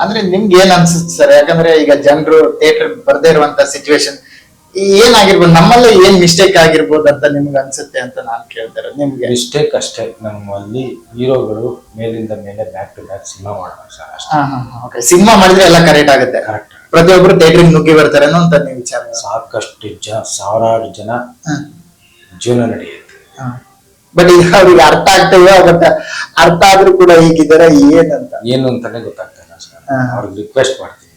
ಅಂದ್ರೆ ನಿಮ್ಗೆ ಏನ್ ಅನ್ಸುತ್ತೆ ಸರ್? ಯಾಕಂದ್ರೆ ಈಗ ಜನರು ಥಿಯೇಟರ್ ಬರ್ದೇ ಇರುವಂತ ಸಿಚುವೇಶನ್ ಏನಾಗಿರ್ಬೋದು, ನಮ್ಮಲ್ಲೇ ಏನ್ ಮಿಸ್ಟೇಕ್ ಆಗಿರ್ಬೋದು ಅಂತ ನಿಮ್ಗೆ ಅನ್ಸುತ್ತೆ ಅಂತ ನಾನ್ ಕೇಳ್ತಾರೆ. ನಿಮ್ಗೆ ಮಿಸ್ಟೇಕ್ ಅಷ್ಟೇ, ನಮ್ಮಲ್ಲಿ ಹೀರೋಗಳು ಮೇಲಿಂದ ಮೇಲೆ ಬ್ಯಾಕ್ ಟು ಬ್ಯಾಕ್ ಸಿನಿಮಾ ಮಾಡ್ತಾರೆ ಸರ್ ಅಷ್ಟೇ. ಸಿನಿಮಾ ಮಾಡಿದ್ರೆ ಎಲ್ಲ ಕರೆಕ್ಟ್ ಆಗುತ್ತೆ, ಕರೆಕ್ಟ್. ಪ್ರತಿಯೊಬ್ರು ಥಿಯೇಟರ್ ನುಗ್ಗಿ ಬರ್ತಾರೆ ಅನ್ನೋ ಅಂತ ನೀವು ವಿಚಾರ. ಸಾಕಷ್ಟು ಸಾವಿರಾರು ಜನ ಜೀವನ ನಡೆಯುತ್ತೆ. ಬಟ್ ಈಗ ಅವ್ರಿಗೆ ಅರ್ಥ ಆಗ್ತೇವೆ, ಬಟ್ ಅರ್ಥ ಆದ್ರೂ ಕೂಡ ಹೀಗಿದ್ದಾರೆ ಏನು ಅಂತಾನೆ ಗೊತ್ತಾಗ್ತಾ ಇಲ್ಲ ಸರ್. ಅವ್ರಿಗೆ ರಿಕ್ವೆಸ್ಟ್ ಮಾಡ್ತೀನಿ,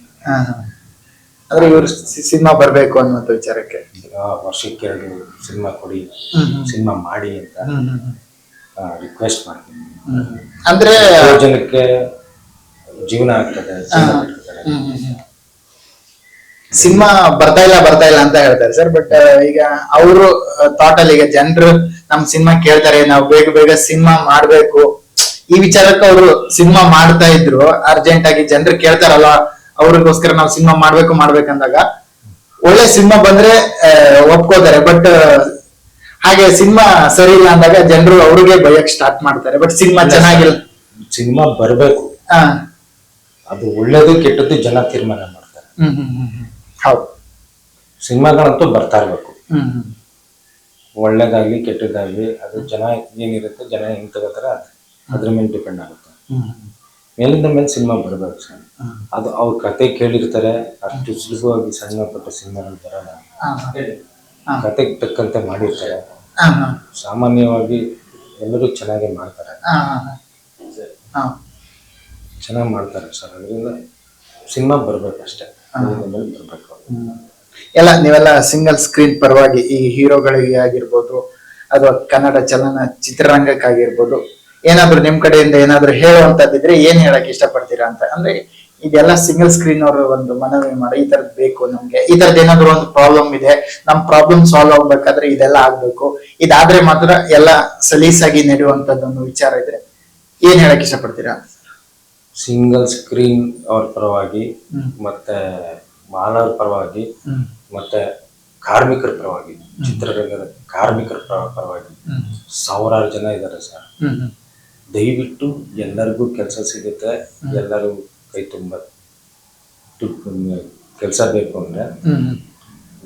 ಅಂದ್ರೆ ಇವ್ರು ಸಿನಿಮಾ ಬರ್ಬೇಕು ಅನ್ನುವಂತ ವಿಚಾರಕ್ಕೆ ವರ್ಷಕ್ಕೆ 2 ಸಿನಿಮಾ ಕೊಡಿ, ಸಿನಿಮಾ ಮಾಡಿ ಅಂತ ರಿಕ್ವೆಸ್ಟ್ ಮಾಡ್ತೀನಿ. ಅಂದ್ರೆ ಜನಕ್ಕೆ ಜೀವನ ಆಗ್ತದೆ. ಸಿನಿಮಾ ಬರ್ತಾ ಇಲ್ಲ ಅಂತ ಹೇಳ್ತಾರೆ ಸರ್. ಬಟ್ ಈಗ ಅವರು ಥಾಟ್ ಅಲ್ಲಿ ಈಗ ಜನರು ನಮ್ ಸಿನಿಮಾ ಕೇಳ್ತಾರೆ, ನಾವು ಬೇಗ ಬೇಗ ಸಿನಿಮಾ ಮಾಡ್ಬೇಕು, ಈ ವಿಚಾರಕ್ಕೆ ಅವರು ಸಿನಿಮಾ ಮಾಡ್ತಾ ಇದ್ರು. ಅರ್ಜೆಂಟ್ ಆಗಿ ಜನರು ಕೇಳ್ತಾರಲ್ಲ, ಅವ್ರಿಗೋಸ್ಕರ ನಾವು ಸಿನಿಮಾ ಮಾಡ್ಬೇಕಂದಾಗ ಒಳ್ಳೆ ಸಿನಿಮಾ ಬಂದ್ರೆ ಒಪ್ಕೋತಾರೆ. ಬಟ್ ಹಾಗೆ ಸಿನಿಮಾ ಸರಿ ಇಲ್ಲ ಅಂದಾಗ ಜನರು ಅವ್ರಿಗೆ ಬಯಕ್ ಸ್ಟಾರ್ಟ್ ಮಾಡ್ತಾರೆ. ಬಟ್ ಸಿನಿಮಾ ಚೆನ್ನಾಗಿಲ್ಲ. ಸಿನಿಮಾ ಬರ್ಬೇಕು, ಅದು ಒಳ್ಳೇದು ಕೆಟ್ಟದ್ದು ಜನ ತೀರ್ಮಾನ ಮಾಡ್ತಾರೆ. ಹೌದು, ಸಿನಿಮಾಗಳಂತೂ ಬರ್ತಾ ಇರ್ಬೇಕು. ಒಳ್ಳೇದಾಗ್ಲಿ ಕೆಟ್ಟದಾಗ್ಲಿ ಅದು ಜನ ಏನಿರುತ್ತೆ, ಜನ ಹೆಂಗ್ ತಗೋತಾರ ಅದ್ರ ಮೇಲೆ ಡಿಪೆಂಡ್ ಆಗುತ್ತೆ. ಮೇಲಿಂದ ಮೇಲೆ ಸಿನಿಮಾ ಬರ್ಬೇಕು ಸರ್. ಅದು ಅವ್ರ ಕತೆ ಕೇಳಿರ್ತಾರೆ, ಅಷ್ಟು ಸುಲಭವಾಗಿ ಸಣ್ಣ ಪುಟ್ಟ ಸಿನಿಮಾಗಳು ಬರಲ್ಲ. ಕತೆಗೆ ತಕ್ಕಂತೆ ಮಾಡಿರ್ತಾರೆ. ಸಾಮಾನ್ಯವಾಗಿ ಎಲ್ಲರೂ ಚೆನ್ನಾಗಿ ಮಾಡ್ತಾರೆ, ಚೆನ್ನಾಗಿ ಮಾಡ್ತಾರೆ ಸರ್. ಅದರಿಂದ ಸಿನಿಮಾ ಬರ್ಬೇಕಷ್ಟೇ, ಬರ್ಬೇಕು. ಎಲ್ಲ ನೀವೆಲ್ಲ ಸಿಂಗಲ್ ಸ್ಕ್ರೀನ್ ಪರವಾಗಿ ಈ ಹೀರೋಗಳಿಗೆ ಆಗಿರ್ಬೋದು ಅಥವಾ ಕನ್ನಡ ಚಲನ ಚಿತ್ರರಂಗಕ್ಕಾಗಿರ್ಬೋದು ಏನಾದ್ರು ನಿಮ್ ಕಡೆಯಿಂದ ಏನಾದ್ರು ಹೇಳುವಂತದ್ದಿದ್ರೆ ಏನ್ ಹೇಳಕ್ ಇಷ್ಟಪಡ್ತೀರಾ ಅಂತ? ಅಂದ್ರೆ ಇದೆಲ್ಲ ಸಿಂಗಲ್ ಸ್ಕ್ರೀನ್ ಅವರು ಒಂದು ಮನವಿ ಮಾಡಿ, ಈ ತರದ್ ಬೇಕು ನಮ್ಗೆ, ಈ ತರದ್ ಏನಾದ್ರು ಒಂದು ಪ್ರಾಬ್ಲಮ್ ಇದೆ, ನಮ್ ಪ್ರಾಬ್ಲಮ್ ಸಾಲ್ವ್ ಆಗ್ಬೇಕಾದ್ರೆ ಇದೆಲ್ಲ ಆಗ್ಬೇಕು, ಇದಾದ್ರೆ ಮಾತ್ರ ಎಲ್ಲ ಸಲೀಸಾಗಿ ನಡೆಯುವಂತದ್ದೊಂದು ವಿಚಾರ ಇದ್ರೆ ಏನ್ ಹೇಳಕ್ ಇಷ್ಟಪಡ್ತೀರಾ? ಸಿಂಗಲ್ ಸ್ಕ್ರೀನ್ ಅವ್ರ ಪರವಾಗಿ, ಮತ್ತೆ ಮಾನವರ ಪರವಾಗಿ, ಮತ್ತೆ ಕಾರ್ಮಿಕರ ಪರವಾಗಿ, ಚಿತ್ರರಂಗದ ಕಾರ್ಮಿಕರ ಪರವಾಗಿ ಸಾವಿರಾರು ಜನ ಇದ್ದಾರೆ ಸರ್. ದಯವಿಟ್ಟು ಎಲ್ಲರಿಗೂ ಕೆಲಸ ಸಿಗುತ್ತೆ, ಎಲ್ಲರೂ ಕೈ ತುಂಬ ಕೆಲಸ ಬೇಕು ಅಂದ್ರೆ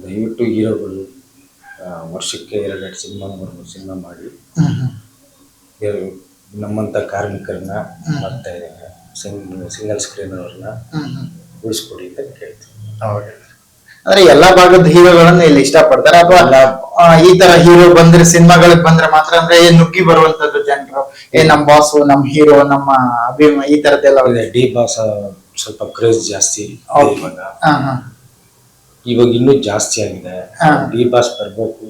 ದಯವಿಟ್ಟು ಹೀರೋಗಳು ವರ್ಷಕ್ಕೆ 2 ಸಿನಿಮಾ 3 ಸಿನಿಮಾ ಮಾಡಿ ನಮ್ಮಂತ ಕಾರ್ಮಿಕರನ್ನ ಮತ್ತೆ ಸಿಂಗಲ್ ಸ್ಕ್ರೀನ್ ಅವ್ರನ್ನ ಉಳಿಸ್ಕೊಡಿ ಅಂತ ಕೇಳ್ತೀವಿ. ಅಂದ್ರೆ ಎಲ್ಲಾ ಭಾಗದ ಹೀರೋಗಳನ್ನ ಇಲ್ಲಿ ಇಷ್ಟಪಡ್ತಾರೆ, ಅಥವಾ ಈ ತರ ಹೀರೋ ಬಂದ್ರೆ ಸಿನಿಮಾಗಳಿಗೆ ಬಂದ್ರೆ ಮಾತ್ರ ಅಂದ್ರೆ ನುಗ್ಗಿ ಬರುವಂತದ್ದು ಜನರು, ನಮ್ ಬಾಸು, ನಮ್ ಹೀರೋ, ನಮ್ಮ ಅಭಿಮಾನ, ಈ ತರದ್ದೆಲ್ಲ ಡಿ ಬಾಸ್ ಸ್ವಲ್ಪ ಕ್ರೇಜ್ ಜಾಸ್ತಿ ಇವಾಗ ಇನ್ನೂ ಜಾಸ್ತಿ ಆಗಿದೆ. ಡಿ ಬಾಸ್ ಬರ್ಬೇಕು,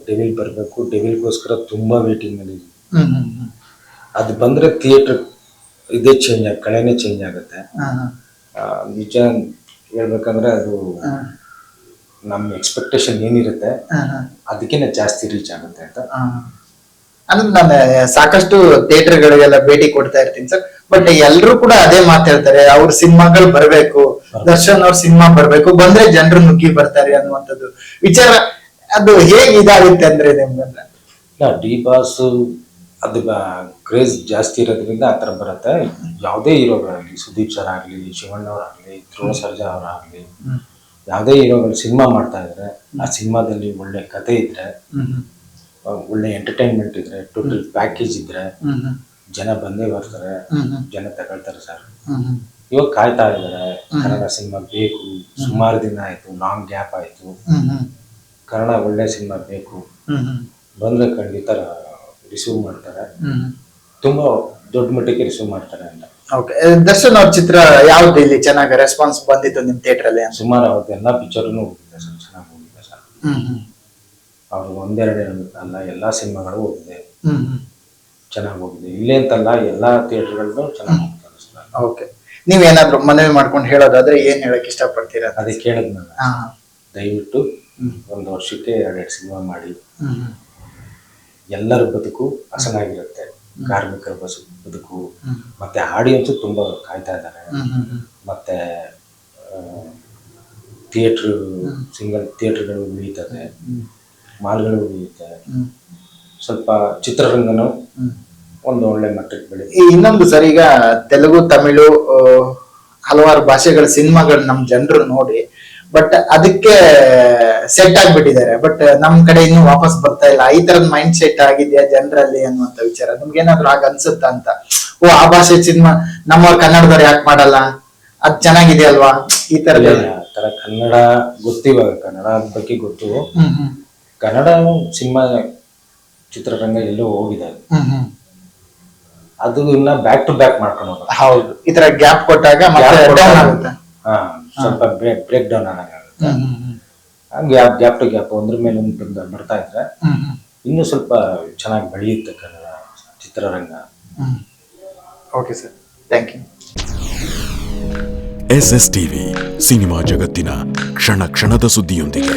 ಡೆವಿಲ್ ಬರ್ಬೇಕು, ಡೆವಿಲ್ಗೋಸ್ಕರ ತುಂಬಾ ವೇಟಿಂಗ್ ಅಲ್ಲಿ. ಅದು ಬಂದ್ರೆ ಥಿಯೇಟರ್ ಇದೇ ಕಳೆನೇ ಚೇಂಜ್ ಆಗುತ್ತೆ. ನಿಜ ಹೇಳ್ಬೇಕಂದ್ರೆ ಅದು ನಮ್ಮ ಎಕ್ಸ್ಪೆಕ್ಟೇಷನ್ ಏನಿರುತ್ತೆ ಅದಕ್ಕಿಂತ ಜಾಸ್ತಿ ರೀಚ್ ಆಗುತ್ತೆ ಅಂತ. ಅಂದ್ರೆ ನಾನು ಸಾಕಷ್ಟು ಥಿಯೇಟರ್ ಗಳಿಗೆಲ್ಲ ಭೇಟಿ ಕೊಡ್ತಾ ಇರ್ತೀನಿ ಸರ್. ಬಟ್ ಎಲ್ರು ಕೂಡ ಅದೇ ಮಾತಾಡ್ತಾರೆ, ಅವ್ರ ಸಿನಿಮಾಗಳು ಬರ್ಬೇಕು, ದರ್ಶನ್ ಅವ್ರ ಸಿನಿಮಾ ಬರ್ಬೇಕು, ಬಂದ್ರೆ ಜನರು ನುಗ್ಗಿ ಬರ್ತಾರೆ ಅನ್ನುವಂಥದ್ದು ವಿಚಾರ. ಅದು ಹೇಗೆ ಇದಾಗುತ್ತೆ ಅಂದ್ರೆ ನಿಮ್ಗಂದ್ರೆ ಡಿ ಬಾಸ್ ಅದು ಕ್ರೇಜ್ ಜಾಸ್ತಿ ಇರೋದ್ರಿಂದ ಆ ಥರ ಬರುತ್ತೆ. ಯಾವುದೇ ಹೀರೋಗಳಾಗಲಿ, ಸುದೀಪ್ ಸರ್ ಆಗಲಿ, ಶಿವಣ್ಣ ಅವರಾಗಲಿ, ಧ್ರುವ ಸರ್ಜಾ ಅವರಾಗಲಿ, ಯಾವುದೇ ಹೀರೋಗಳು ಸಿನಿಮಾ ಮಾಡ್ತಾ ಇದ್ರೆ ಆ ಸಿನಿಮಾದಲ್ಲಿ ಒಳ್ಳೆ ಕತೆ ಇದ್ರೆ, ಒಳ್ಳೆ ಎಂಟರ್ಟೈನ್ಮೆಂಟ್ ಇದ್ರೆ, ಟೋಟಲ್ ಪ್ಯಾಕೇಜ್ ಇದ್ರೆ ಜನ ಬಂದೇ ಬರ್ತಾರೆ, ಜನ ತಗೊಳ್ತಾರೆ ಸರ್. ಇವಾಗ ಕಾಯ್ತಾ ಇದ್ದಾರೆ, ಕನ್ನಡ ಸಿನಿಮಾ ಬೇಕು, ಸುಮಾರು ದಿನ ಆಯ್ತು, ಲಾಂಗ್ ಗ್ಯಾಪ್ ಆಯ್ತು, ಕನ್ನಡ ಒಳ್ಳೆ ಸಿನಿಮಾ ಬೇಕು, ಬಂದ್ರೆ ಖಂಡಿತ ರಿಸೀವ್ ಮಾಡ್ತಾರೆ, ತುಂಬಾ ದೊಡ್ಡ ಮಟ್ಟಿಗೆ ರಿಸೀವ್ ಮಾಡ್ತಾರೆ ಅಂತ. ದರ್ಶನ್ ಅವ್ರ ಚಿತ್ರ ಯಾವ್ದು ಇಲ್ಲಿ ಚೆನ್ನಾಗಿ ರೆಸ್ಪಾನ್ಸ್ ಬಂದಿತ್ತು ನಿಮ್ ಥಿಯೇಟರ್ ಅಲ್ಲಿ? ಸುಮಾರು ಅವ್ರದ್ದು ಎಲ್ಲಾ ಪಿಕ್ಚರ್ನು ಹೋಗಿದೆ ಸರ್, ಚೆನ್ನಾಗಿ ಹೋಗಿದೆ ಸರ್. ಅವ್ರು 1-2 ಅಲ್ಲ, ಎಲ್ಲಾ ಸಿನಿಮಾಗಳು ಹೋಗಿದೆ, ಚೆನ್ನಾಗಿ ಹೋಗಿದೆ. ಇಲ್ಲೇ ಅಂತಲ್ಲ, ಎಲ್ಲಾ ಥಿಯೇಟರ್ಗಳಲ್ಲೂ ಚೆನ್ನಾಗಿ ಹೋಗ್ತಾರೆ ಸರ್. ಓಕೆ, ನೀವೇನಾದ್ರು ಮನವಿ ಮಾಡ್ಕೊಂಡು ಹೇಳೋದಾದ್ರೆ ಏನ್ ಹೇಳಕ್ ಇಷ್ಟಪಡ್ತೀರಾ? ಅದೇ ಕೇಳಿದ್ನಲ್ಲ, ದಯವಿಟ್ಟು 1 ವರ್ಷಕ್ಕೆ 2 ಸಿನಿಮಾ ಮಾಡಿ, ಎಲ್ಲರ ಬದುಕು ಹಸನಾಗಿರುತ್ತೆ, ಕಾರ್ಮಿಕರ ಬದುಕು, ಮತ್ತೆ ಆಡಿಯನ್ಸ್ ತುಂಬಾ ಕಾಯ್ತಾ ಇದ್ದಾರೆ, ಮತ್ತೆ ಸಿಂಗಲ್ ಥಿಯೇಟರ್ಗಳು ಉಳಿಯುತ್ತದೆ, ಮಾಲ್ಗಳು ಉಳಿಯುತ್ತೆ, ಸ್ವಲ್ಪ ಚಿತ್ರರಂಗನೂ ಒಂದು ಒಳ್ಳೆ ಮಟ್ಟಕ್ಕೆ ಬೆಳಿ. ಈ ಇನ್ನೊಂದು ಸರ್, ಈಗ ತೆಲುಗು, ತಮಿಳು, ಹಲವಾರು ಭಾಷೆಗಳ ಸಿನಿಮಾಗಳು ನಮ್ ಜನರು ನೋಡಿ, ಬಟ್ ಅದಕ್ಕೆ ಸೆಟ್ ಆಗ್ಬಿಟ್ಟಿದ್ದಾರೆ. ಬಟ್ ನಮ್ ಕಡೆ ಇನ್ನೂ ವಾಪಸ್ ಬರ್ತಾ ಇಲ್ಲ. ಈ ತರದ ಮೈಂಡ್ ಸೆಟ್ ಆಗಿದೆಯಾ ಜನರಲ್ಲಿ ಅನ್ನುವಂತ ವಿಚಾರ ನಿಮ್ಗೆ ಏನಾದ್ರು ಆಗ ಅನ್ಸುತ್ತಾ ಅಂತ? ಓ, ಆ ಭಾಷೆ ಸಿನಿಮಾ ನಮ್ಮವ್ರು ಕನ್ನಡದವ್ರು ಯಾಕೆ ಮಾಡಲ್ಲ, ಅದ್ ಚೆನ್ನಾಗಿದೆ ಅಲ್ವಾ, ಈ ತರದ. ಆ ತರ ಕನ್ನಡ ಗೊತ್ತಿವಾಗ, ಕನ್ನಡ ಬಗ್ಗೆ ಗೊತ್ತು. ಕನ್ನಡ ಸಿನಿಮಾ ಚಿತ್ರರಂಗ ಎಲ್ಲೋ ಹೋಗಿದೆ, ಅದು ಇನ್ನ ಬ್ಯಾಕ್ ಟು ಬ್ಯಾಕ್ ಮಾಡ್ಕೊಂಡು ಹೋಗೋದು. ಹೌದು, ಈ ತರ ಗ್ಯಾಪ್ ಕೊಟ್ಟಾಗ ಮತ್ತೆ down ಆಗುತ್ತೆ. ಸ್ವಲ್ಪ ಬ್ರೇಕ್ ಡೌನ್ ಆಗುತ್ತೆ. ಗ್ಯಾಪ್ ಟು ಗ್ಯಾಪ್ ಒಂದ್ರ ಮೇಲೆ ಒಂದು ಬರ್ತಾ ಇದ್ರೆ ಇನ್ನು ಸ್ವಲ್ಪ ಚೆನ್ನಾಗಿ ಬೆಳೆಯುತ್ತೆ ಕನ್ನಡ ಚಿತ್ರರಂಗ. Okay sir, thank you. SS TV, cinema ಜಗತ್ತಿನ ಕ್ಷಣ ಕ್ಷಣದ ಸುದ್ದಿಯೊಂದಿಗೆ.